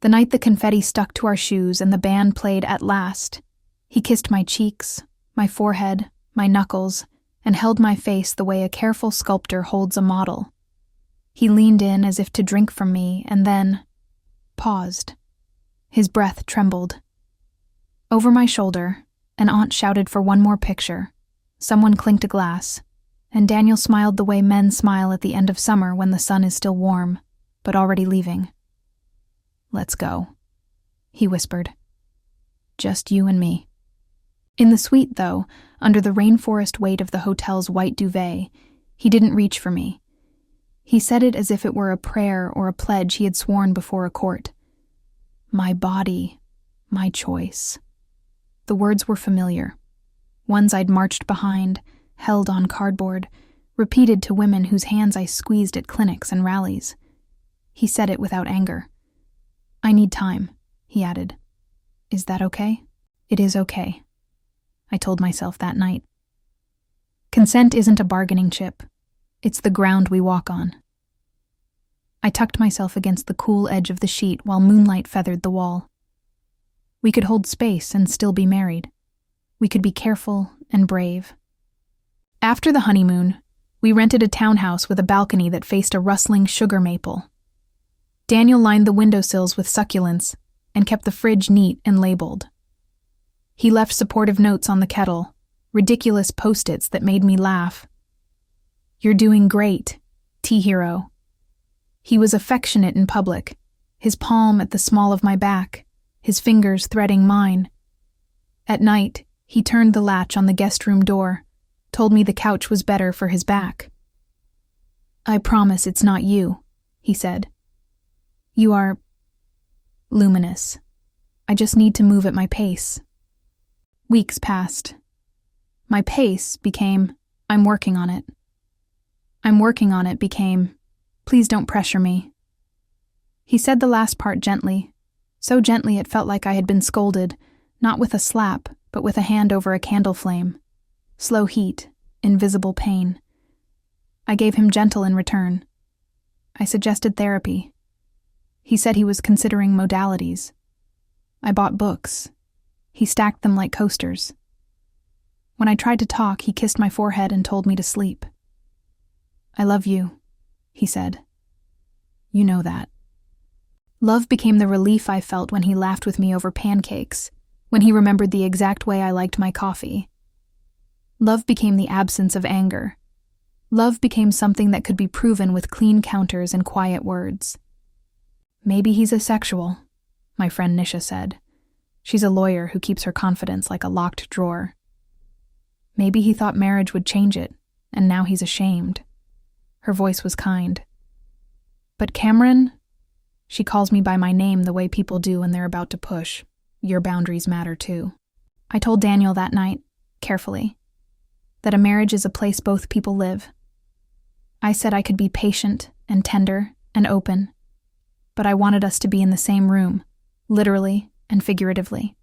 The night the confetti stuck to our shoes and the band played At Last, he kissed my cheeks, my forehead, my knuckles, and held my face the way a careful sculptor holds a model. He leaned in as if to drink from me and then paused. His breath trembled. Over my shoulder, an aunt shouted for one more picture. Someone clinked a glass, and Daniel smiled the way men smile at the end of summer when the sun is still warm, but already leaving. "Let's go," he whispered. "Just you and me." In the suite, though, under the rainforest weight of the hotel's white duvet, he didn't reach for me. He said it as if it were a prayer or a pledge he had sworn before a court. My body, my choice. The words were familiar. Ones I'd marched behind, held on cardboard, repeated to women whose hands I squeezed at clinics and rallies. He said it without anger. "I need time," he added. "Is that okay?" "It is okay," I told myself that night. Consent isn't a bargaining chip. It's the ground we walk on. I tucked myself against the cool edge of the sheet while moonlight feathered the wall. We could hold space and still be married. We could be careful and brave. After the honeymoon, we rented a townhouse with a balcony that faced a rustling sugar maple. Daniel lined the windowsills with succulents and kept the fridge neat and labeled. He left supportive notes on the kettle, ridiculous post-its that made me laugh. "You're doing great, T-Hero." He was affectionate in public, his palm at the small of my back, his fingers threading mine. At night, he turned the latch on the guest room door, told me the couch was better for his back. "I promise it's not you," he said. "You are luminous. I just need to move at my pace." Weeks passed. My pace became, "I'm working on it." "I'm working on it" became, "Please don't pressure me." He said the last part gently, so gently it felt like I had been scolded, not with a slap, but with a hand over a candle flame. Slow heat, invisible pain. I gave him gentle in return. I suggested therapy. He said he was considering modalities. I bought books. He stacked them like coasters. When I tried to talk, he kissed my forehead and told me to sleep. "I love you," he said. "You know that." Love became the relief I felt when he laughed with me over pancakes, when he remembered the exact way I liked my coffee. Love became the absence of anger. Love became something that could be proven with clean counters and quiet words. "Maybe he's asexual," my friend Nisha said. She's a lawyer who keeps her confidence like a locked drawer. "Maybe he thought marriage would change it, and now he's ashamed." Her voice was kind. "But Cameron," she calls me by my name the way people do when they're about to push, "your boundaries matter too." I told Daniel that night, carefully, that a marriage is a place both people live. I said I could be patient and tender and open, but I wanted us to be in the same room, literally and figuratively.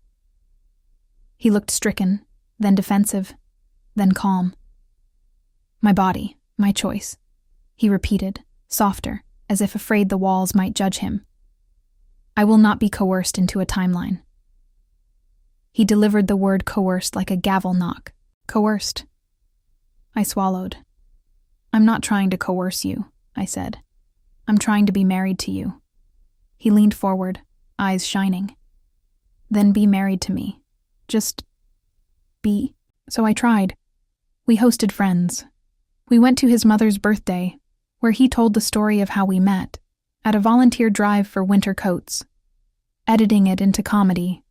He looked stricken, then defensive, then calm. "My body, my choice," he repeated, softer, as if afraid the walls might judge him. "I will not be coerced into a timeline." He delivered the word coerced like a gavel knock. Coerced. I swallowed. "I'm not trying to coerce you," I said. "I'm trying to be married to you." He leaned forward, eyes shining. "Then be married to me. Just be." So I tried. We hosted friends. We went to his mother's birthday, where he told the story of how we met, at a volunteer drive for winter coats, editing it into comedy,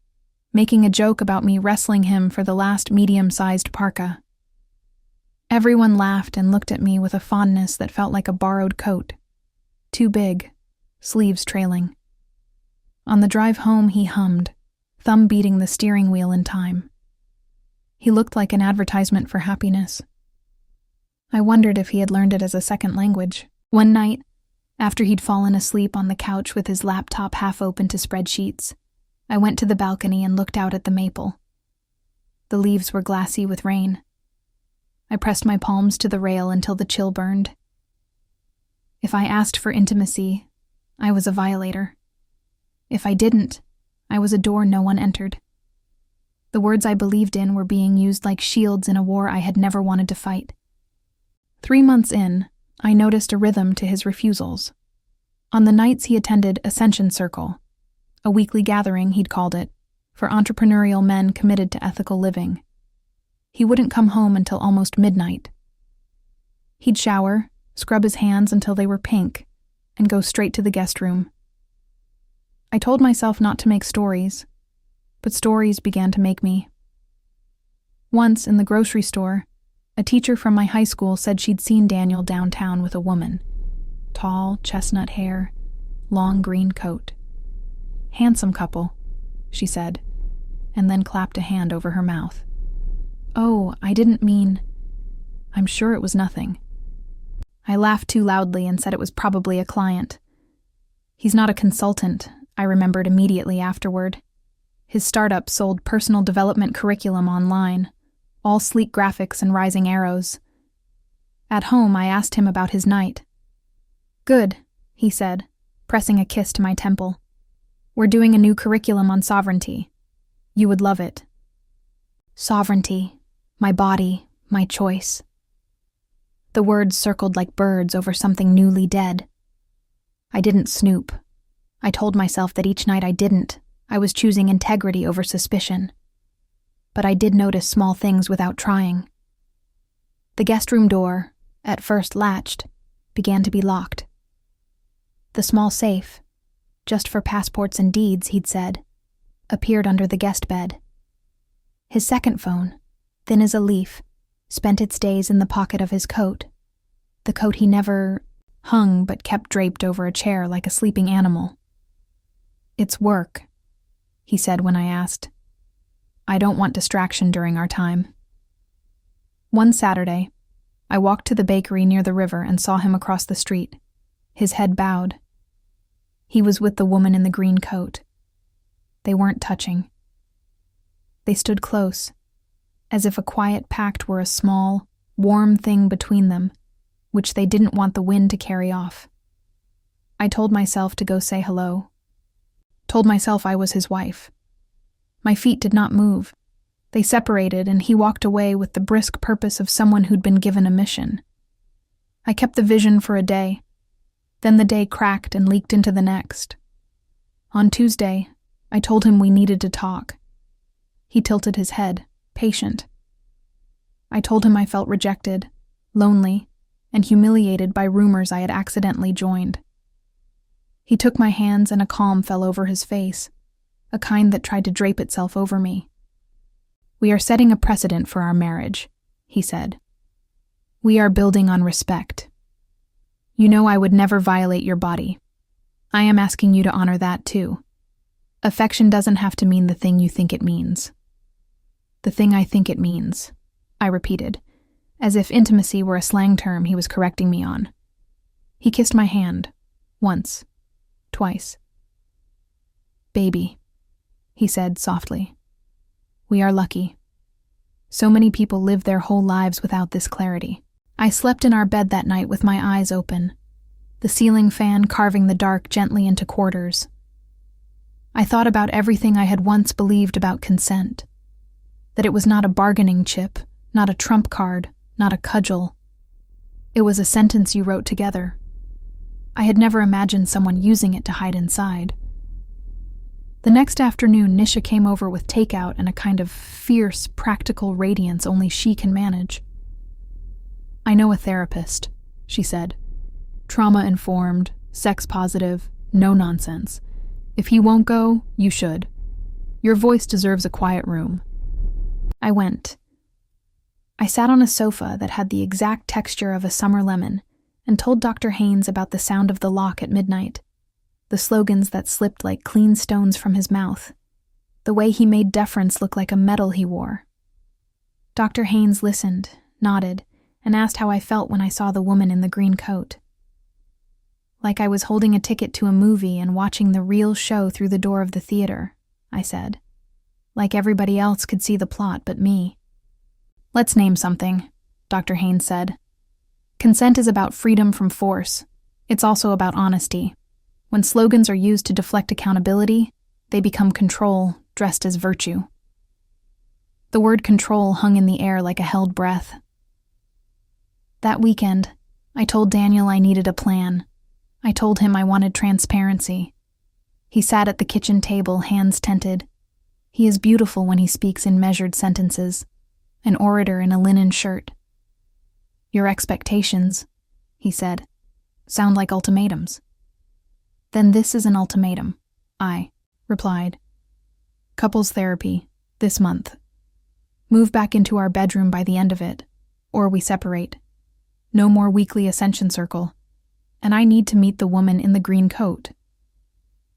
making a joke about me wrestling him for the last medium-sized parka. Everyone laughed and looked at me with a fondness that felt like a borrowed coat. Too big, sleeves trailing. On the drive home he hummed, thumb beating the steering wheel in time. He looked like an advertisement for happiness. I wondered if he had learned it as a second language. One night, after he'd fallen asleep on the couch with his laptop half open to spreadsheets, I went to the balcony and looked out at the maple. The leaves were glassy with rain. I pressed my palms to the rail until the chill burned. If I asked for intimacy, I was a violator. If I didn't, I was a door no one entered. The words I believed in were being used like shields in a war I had never wanted to fight. 3 months in, I noticed a rhythm to his refusals. On the nights he attended Ascension Circle, a weekly gathering, he'd called it, for entrepreneurial men committed to ethical living. He wouldn't come home until almost midnight. He'd shower, scrub his hands until they were pink, and go straight to the guest room. I told myself not to make stories, but stories began to make me. Once, in the grocery store, a teacher from my high school said she'd seen Daniel downtown with a woman. Tall, chestnut hair, long green coat. "Handsome couple," she said, and then clapped a hand over her mouth. "Oh, I didn't mean..." "I'm sure it was nothing." I laughed too loudly and said it was probably a client. "He's not a consultant," I remembered immediately afterward. His startup sold personal development curriculum online, all sleek graphics and rising arrows. At home, I asked him about his night. "Good," he said, pressing a kiss to my temple. "We're doing a new curriculum on sovereignty. You would love it." Sovereignty, my body, my choice. The words circled like birds over something newly dead. I didn't snoop. I told myself that each night I didn't, I was choosing integrity over suspicion. But I did notice small things without trying. The guest room door, at first latched, began to be locked. The small safe, just for passports and deeds, he'd said, appeared under the guest bed. His second phone, thin as a leaf, spent its days in the pocket of his coat, the coat he never hung but kept draped over a chair like a sleeping animal. "It's work," he said when I asked. "I don't want distraction during our time." One Saturday, I walked to the bakery near the river and saw him across the street, his head bowed. He was with the woman in the green coat. They weren't touching. They stood close, as if a quiet pact were a small, warm thing between them, which they didn't want the wind to carry off. I told myself to go say hello. Told myself I was his wife. My feet did not move. They separated, and he walked away with the brisk purpose of someone who'd been given a mission. I kept the vision for a day. Then the day cracked and leaked into the next. On Tuesday, I told him we needed to talk. He tilted his head, patient. I told him I felt rejected, lonely, and humiliated by rumors I had accidentally joined. He took my hands and a calm fell over his face, a kind that tried to drape itself over me. "We are setting a precedent for our marriage," he said. "We are building on respect. You know I would never violate your body. I am asking you to honor that too. Affection doesn't have to mean the thing you think it means." "The thing I think it means," I repeated, as if intimacy were a slang term he was correcting me on. He kissed my hand, once, twice. "Baby," he said softly. "We are lucky. So many people live their whole lives without this clarity." I slept in our bed that night with my eyes open, the ceiling fan carving the dark gently into quarters. I thought about everything I had once believed about consent, that it was not a bargaining chip, not a trump card, not a cudgel. It was a sentence you wrote together. I had never imagined someone using it to hide inside. The next afternoon, Nisha came over with takeout and a kind of fierce, practical radiance only she can manage. "I know a therapist," she said. "Trauma-informed, sex-positive, no nonsense. If he won't go, you should. Your voice deserves a quiet room." I went. I sat on a sofa that had the exact texture of a summer lemon and told Dr. Haynes about the sound of the lock at midnight, the slogans that slipped like clean stones from his mouth, the way he made deference look like a medal he wore. Dr. Haynes listened, nodded, and asked how I felt when I saw the woman in the green coat. "Like I was holding a ticket to a movie and watching the real show through the door of the theater," I said. "Like everybody else could see the plot but me." "Let's name something," Dr. Haynes said. "Consent is about freedom from force. It's also about honesty. When slogans are used to deflect accountability, they become control dressed as virtue. The word control hung in the air like a held breath. That weekend, I told Daniel I needed a plan. I told him I wanted transparency. He sat at the kitchen table, hands tented. He is beautiful when he speaks in measured sentences, an orator in a linen shirt. Your expectations, he said, sound like ultimatums. Then this is an ultimatum, I replied. Couples therapy, this month. Move back into our bedroom by the end of it, or we separate. No more weekly ascension circle, and I need to meet the woman in the green coat.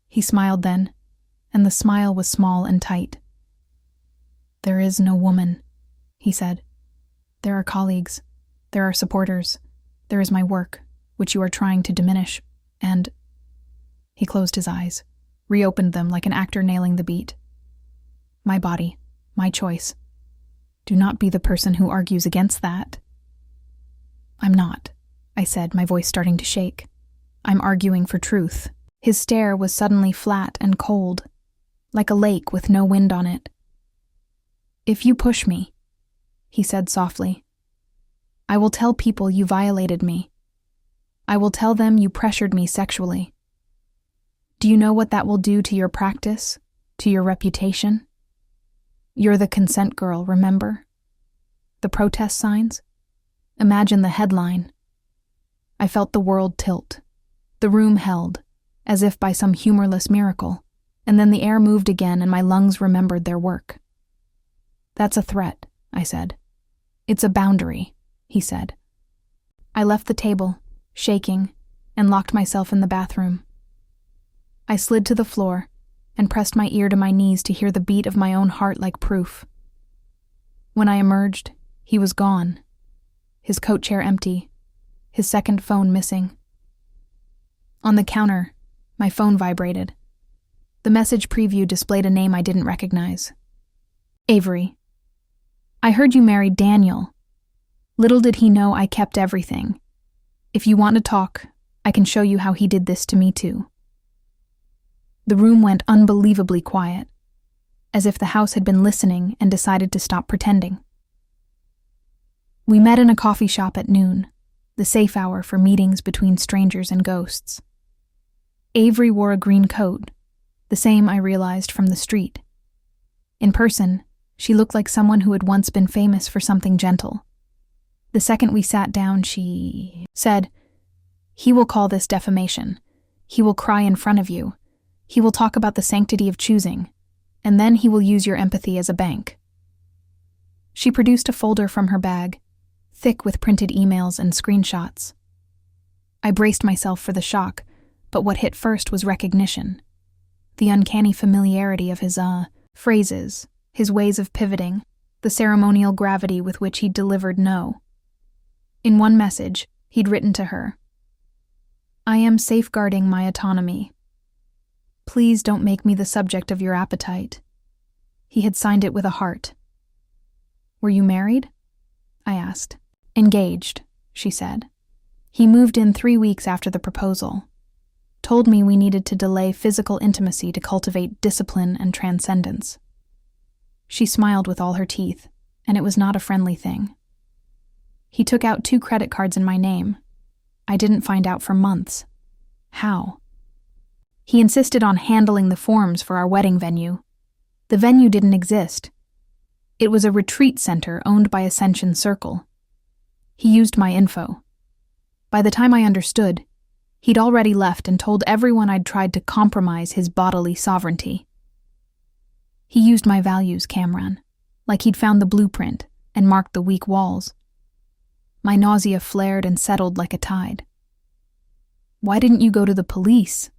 He smiled then, and the smile was small and tight. There is no woman, he said. There are colleagues, there are supporters, there is my work, which you are trying to diminish, and... He closed his eyes, reopened them like an actor nailing the beat. My body, my choice. Do not be the person who argues against that. I'm not, I said, my voice starting to shake. I'm arguing for truth. His stare was suddenly flat and cold, like a lake with no wind on it. If you push me, he said softly, I will tell people you violated me. I will tell them you pressured me sexually. Do you know what that will do to your practice, to your reputation? You're the consent girl, remember? The protest signs? Imagine the headline. I felt the world tilt. The room held, as if by some humorless miracle, and then the air moved again and my lungs remembered their work. That's a threat, I said. It's a boundary, he said. I left the table, shaking, and locked myself in the bathroom. I slid to the floor and pressed my ear to my knees to hear the beat of my own heart like proof. When I emerged, he was gone, his coat chair empty, his second phone missing. On the counter, my phone vibrated. The message preview displayed a name I didn't recognize. Avery. I heard you married Daniel. Little did he know I kept everything. If you want to talk, I can show you how he did this to me too. The room went unbelievably quiet, as if the house had been listening and decided to stop pretending. We met in a coffee shop at noon, the safe hour for meetings between strangers and ghosts. Avery wore a green coat, the same I realized from the street. In person, she looked like someone who had once been famous for something gentle. The second we sat down, she said, "He will call this defamation. He will cry in front of you. He will talk about the sanctity of choosing, and then he will use your empathy as a bank." She produced a folder from her bag, thick with printed emails and screenshots. I braced myself for the shock, but what hit first was recognition. The uncanny familiarity of his, phrases, his ways of pivoting, the ceremonial gravity with which he delivered no. In one message, he'd written to her, "I am safeguarding my autonomy. Please don't make me the subject of your appetite." He had signed it with a heart. "Were you married?" I asked. "Engaged," she said. He moved in 3 weeks after the proposal. Told me we needed to delay physical intimacy to cultivate discipline and transcendence. She smiled with all her teeth, and it was not a friendly thing. He took out 2 credit cards in my name. I didn't find out for months. How? He insisted on handling the forms for our wedding venue. The venue didn't exist. It was a retreat center owned by Ascension Circle. He used my info. By the time I understood, he'd already left and told everyone I'd tried to compromise his bodily sovereignty. He used my values, Cameron, like he'd found the blueprint and marked the weak walls. My nausea flared and settled like a tide. "Why didn't you go to the police?"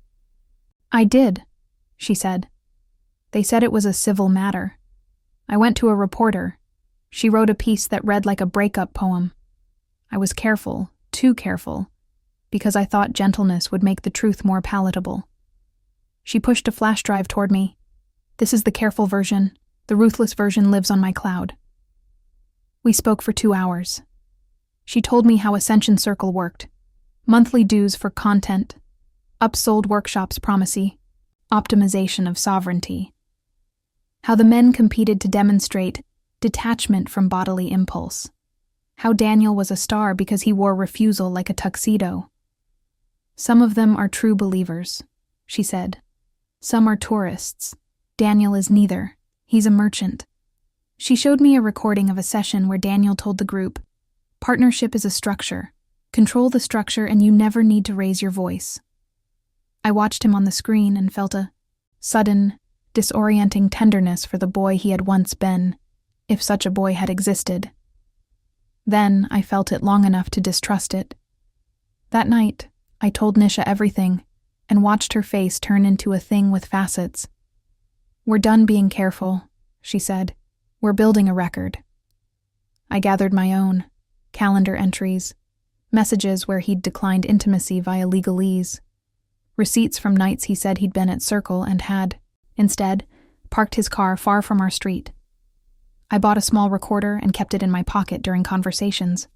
"I did," she said. "They said it was a civil matter. I went to a reporter. She wrote a piece that read like a breakup poem. I was careful, too careful, because I thought gentleness would make the truth more palatable." She pushed a flash drive toward me. "This is the careful version. The ruthless version lives on my cloud." We spoke for 2 hours. She told me how Ascension Circle worked. Monthly dues for content, Upsold workshops promisey. Optimization of sovereignty. How the men competed to demonstrate detachment from bodily impulse. How Daniel was a star because he wore refusal like a tuxedo. Some of them are true believers, she said. Some are tourists. Daniel is neither. He's a merchant. She showed me a recording of a session where Daniel told the group, "Partnership is a structure. Control the structure and you never need to raise your voice." I watched him on the screen and felt a sudden, disorienting tenderness for the boy he had once been, if such a boy had existed. Then I felt it long enough to distrust it. That night, I told Nisha everything and watched her face turn into a thing with facets. "We're done being careful," she said. "We're building a record." I gathered my own, calendar entries, messages where he'd declined intimacy via legalese, receipts from nights he said he'd been at Circle and had, instead, parked his car far from our street. I bought a small recorder and kept it in my pocket during conversations.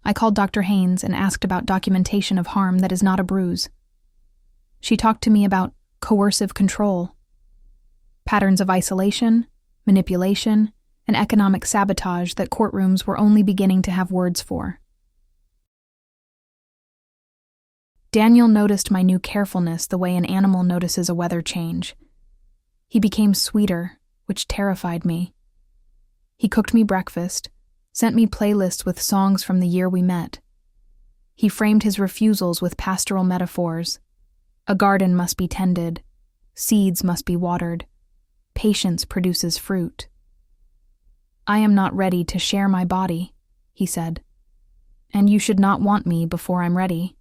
I called Dr. Haynes and asked about documentation of harm that is not a bruise. She talked to me about coercive control, patterns of isolation, manipulation, and economic sabotage that courtrooms were only beginning to have words for. Daniel noticed my new carefulness the way an animal notices a weather change. He became sweeter, which terrified me. He cooked me breakfast, sent me playlists with songs from the year we met. He framed his refusals with pastoral metaphors. A garden must be tended. Seeds must be watered. Patience produces fruit. "I am not ready to share my body," he said. "And you should not want me before I'm ready."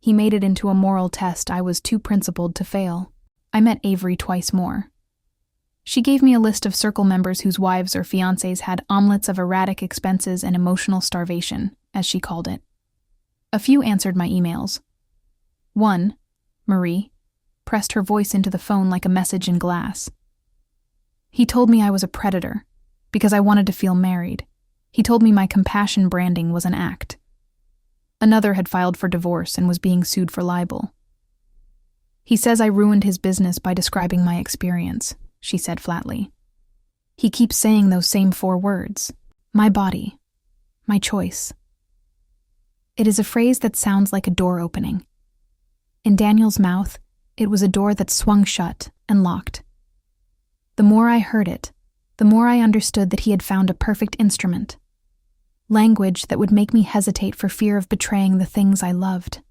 He made it into a moral test I was too principled to fail. I met Avery twice more. She gave me a list of Circle members whose wives or fiancés had omelets of erratic expenses and emotional starvation, as she called it. A few answered my emails. One, Marie, pressed her voice into the phone like a message in glass. He told me I was a predator, because I wanted to feel married. He told me my compassion branding was an act. Another had filed for divorce and was being sued for libel. "He says I ruined his business by describing my experience," she said flatly. "He keeps saying those same 4 words. My body. My choice." It is a phrase that sounds like a door opening. In Daniel's mouth, it was a door that swung shut and locked. The more I heard it, the more I understood that he had found a perfect instrument. Language that would make me hesitate for fear of betraying the things I loved.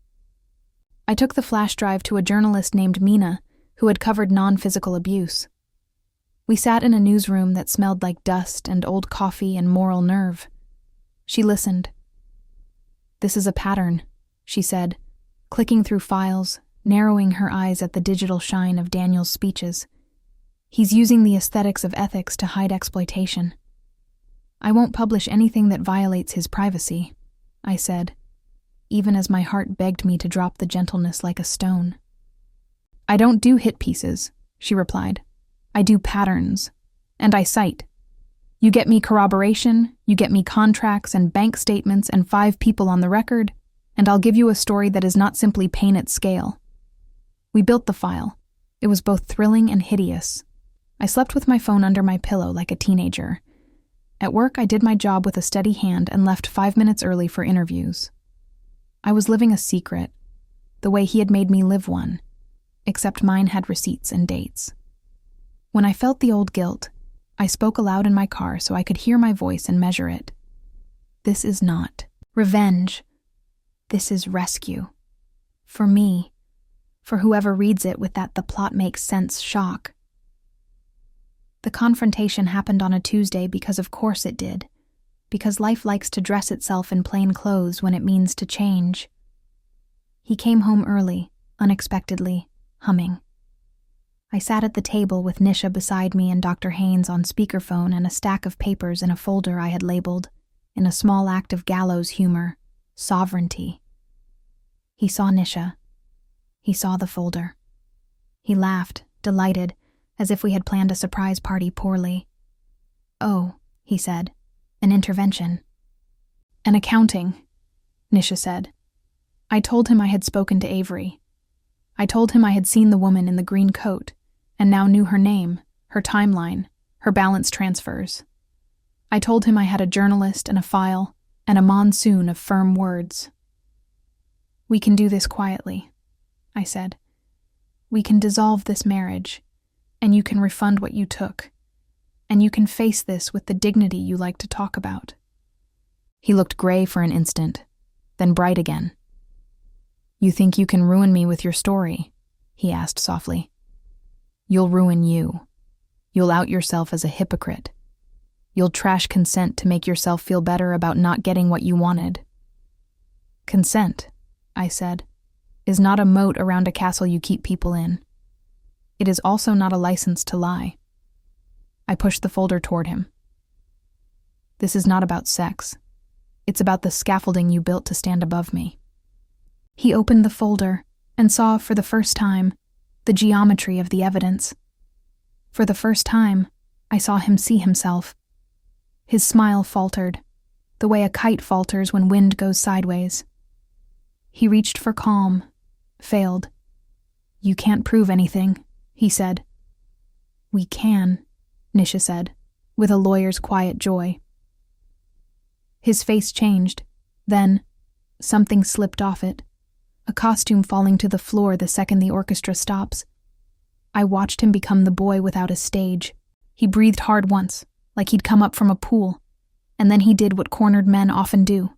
I took the flash drive to a journalist named Mina, who had covered non-physical abuse. We sat in a newsroom that smelled like dust and old coffee and moral nerve. She listened. "This is a pattern," she said, clicking through files, narrowing her eyes at the digital shine of Daniel's speeches. "He's using the aesthetics of ethics to hide exploitation." "I won't publish anything that violates his privacy," I said, even as my heart begged me to drop the gentleness like a stone. "I don't do hit pieces," she replied. "I do patterns, and I cite. You get me corroboration, you get me contracts and bank statements and 5 people on the record, and I'll give you a story that is not simply pain at scale." We built the file. It was both thrilling and hideous. I slept with my phone under my pillow like a teenager. At work, I did my job with a steady hand and left 5 minutes early for interviews. I was living a secret, the way he had made me live one, except mine had receipts and dates. When I felt the old guilt, I spoke aloud in my car so I could hear my voice and measure it. This is not revenge. This is rescue. For me. For whoever reads it with that the plot makes sense shock. The confrontation happened on a Tuesday because of course it did. Because life likes to dress itself in plain clothes when it means to change. He came home early, unexpectedly, humming. I sat at the table with Nisha beside me and Dr. Haynes on speakerphone and a stack of papers in a folder I had labeled, in a small act of gallows humor, sovereignty. He saw Nisha. He saw the folder. He laughed, delighted, as if we had planned a surprise party poorly. "Oh," he said, "an intervention." "An accounting," Nisha said. I told him I had spoken to Avery. I told him I had seen the woman in the green coat, and now knew her name, her timeline, her balance transfers. I told him I had a journalist and a file, and a monsoon of firm words. "We can do this quietly," I said. "We can dissolve this marriage, and you can refund what you took, and you can face this with the dignity you like to talk about." He looked gray for an instant, then bright again. "You think you can ruin me with your story?" he asked softly. "You'll ruin you. You'll out yourself as a hypocrite. You'll trash consent to make yourself feel better about not getting what you wanted." "Consent," I said, "is not a moat around a castle you keep people in. It is also not a license to lie." I pushed the folder toward him. "This is not about sex. It's about the scaffolding you built to stand above me." He opened the folder and saw, for the first time, the geometry of the evidence. For the first time, I saw him see himself. His smile faltered, the way a kite falters when wind goes sideways. He reached for calm, failed. "You can't prove anything," he said. "We can," Nisha said, with a lawyer's quiet joy. His face changed. Then, something slipped off it, a costume falling to the floor the second the orchestra stops. I watched him become the boy without a stage. He breathed hard once, like he'd come up from a pool, and then he did what cornered men often do.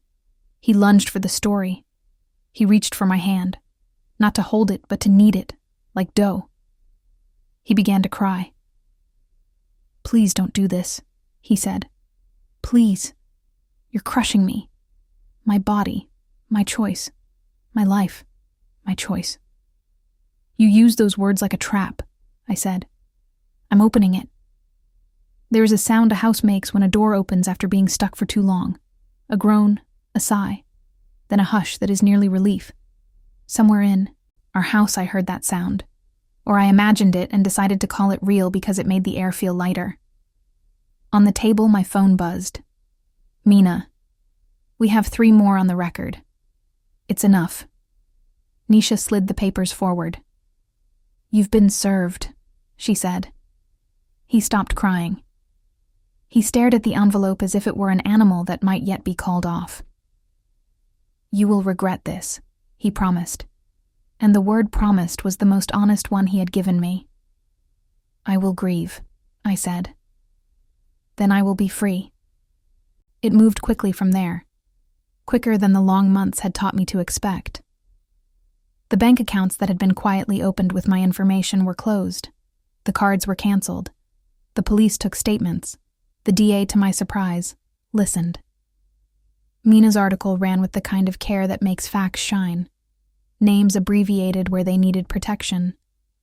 He lunged for the story. He reached for my hand, not to hold it, but to knead it, like dough. He began to cry. "Please don't do this," he said. "Please. You're crushing me. My body, my choice, my life, my choice." "You use those words like a trap," I said. "I'm opening it." There is a sound a house makes when a door opens after being stuck for too long. A groan, a sigh, then a hush that is nearly relief. Somewhere in our house I heard that sound, or I imagined it and decided to call it real because it made the air feel lighter. On the table, my phone buzzed. "Mina, we have 3 more on the record. It's enough." Nisha slid the papers forward. "You've been served," she said. He stopped crying. He stared at the envelope as if it were an animal that might yet be called off. "You will regret this," he promised, and the word promised was the most honest one he had given me. "I will grieve," I said. "Then I will be free." It moved quickly from there, quicker than the long months had taught me to expect. The bank accounts that had been quietly opened with my information were closed. The cards were canceled. The police took statements. The DA, to my surprise, listened. Mina's article ran with the kind of care that makes facts shine. Names abbreviated where they needed protection.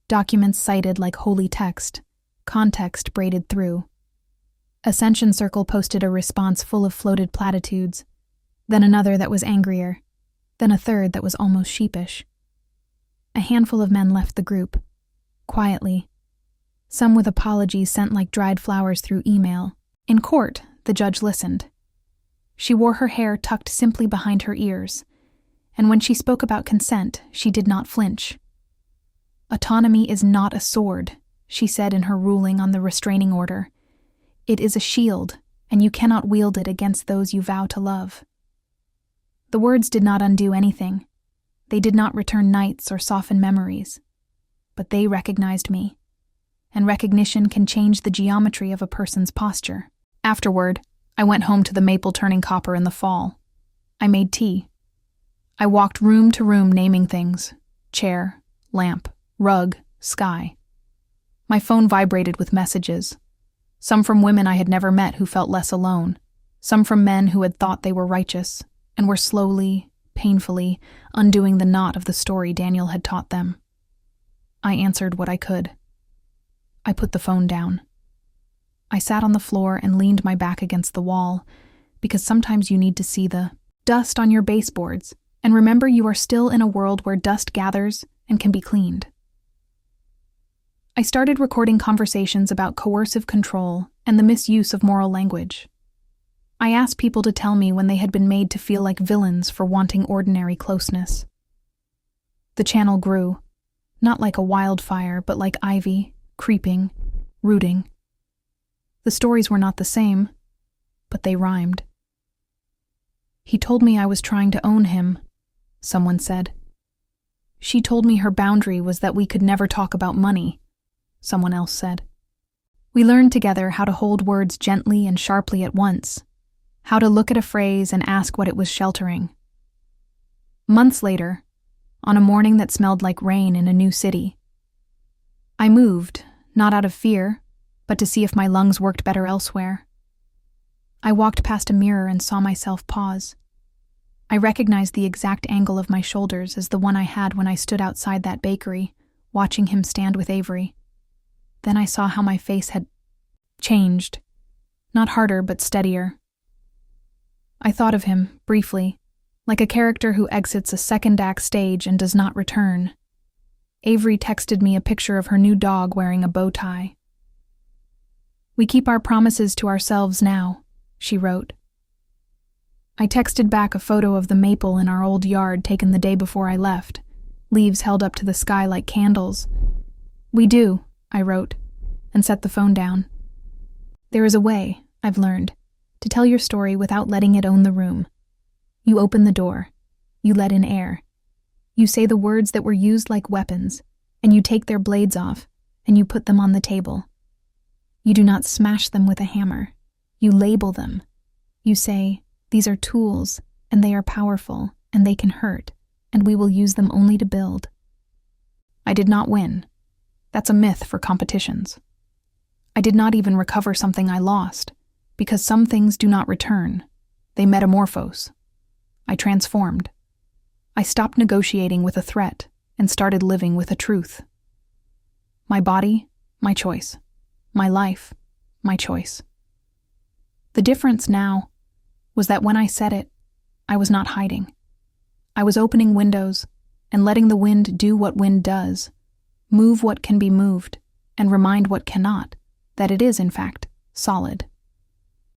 Documents cited like holy text. Context braided through. Ascension Circle posted a response full of floated platitudes. Then another that was angrier. Then a third that was almost sheepish. A handful of men left the group. Quietly. Some with apologies sent like dried flowers through email. In court, the judge listened. She wore her hair tucked simply behind her ears, and when she spoke about consent, she did not flinch. "Autonomy is not a sword," she said in her ruling on the restraining order. "It is a shield, and you cannot wield it against those you vow to love." The words did not undo anything. They did not return nights or soften memories. But they recognized me, and recognition can change the geometry of a person's posture. Afterward, I went home to the maple turning copper in the fall. I made tea. I walked room to room naming things: chair, lamp, rug, sky. My phone vibrated with messages. Some from women I had never met who felt less alone. Some from men who had thought they were righteous and were slowly, painfully, undoing the knot of the story Daniel had taught them. I answered what I could. I put the phone down. I sat on the floor and leaned my back against the wall, because sometimes you need to see the dust on your baseboards and remember you are still in a world where dust gathers and can be cleaned. I started recording conversations about coercive control and the misuse of moral language. I asked people to tell me when they had been made to feel like villains for wanting ordinary closeness. The channel grew, not like a wildfire, but like ivy, creeping, rooting. The stories were not the same, but they rhymed. He told me I was trying to own him, someone said. She told me her boundary was that we could never talk about money, someone else said. We learned together how to hold words gently and sharply at once, how to look at a phrase and ask what it was sheltering. Months later, on a morning that smelled like rain in a new city, I moved, not out of fear, but to see if my lungs worked better elsewhere. I walked past a mirror and saw myself pause. I recognized the exact angle of my shoulders as the one I had when I stood outside that bakery, watching him stand with Avery. Then I saw how my face had changed, not harder but steadier. I thought of him, briefly, like a character who exits a second-act stage and does not return. Avery texted me a picture of her new dog wearing a bow tie. "We keep our promises to ourselves now," she wrote. I texted back a photo of the maple in our old yard taken the day before I left, leaves held up to the sky like candles. "We do," I wrote, and set the phone down. There is a way, I've learned, to tell your story without letting it own the room. You open the door. You let in air. You say the words that were used like weapons, and you take their blades off, and you put them on the table. You do not smash them with a hammer. You label them. You say, these are tools, and they are powerful, and they can hurt, and we will use them only to build. I did not win. That's a myth for competitions. I did not even recover something I lost, because some things do not return. They metamorphose. I transformed. I stopped negotiating with a threat and started living with a truth. My body, my choice. My life, my choice. The difference now was that when I said it, I was not hiding. I was opening windows and letting the wind do what wind does, move what can be moved, and remind what cannot, that it is, in fact, solid.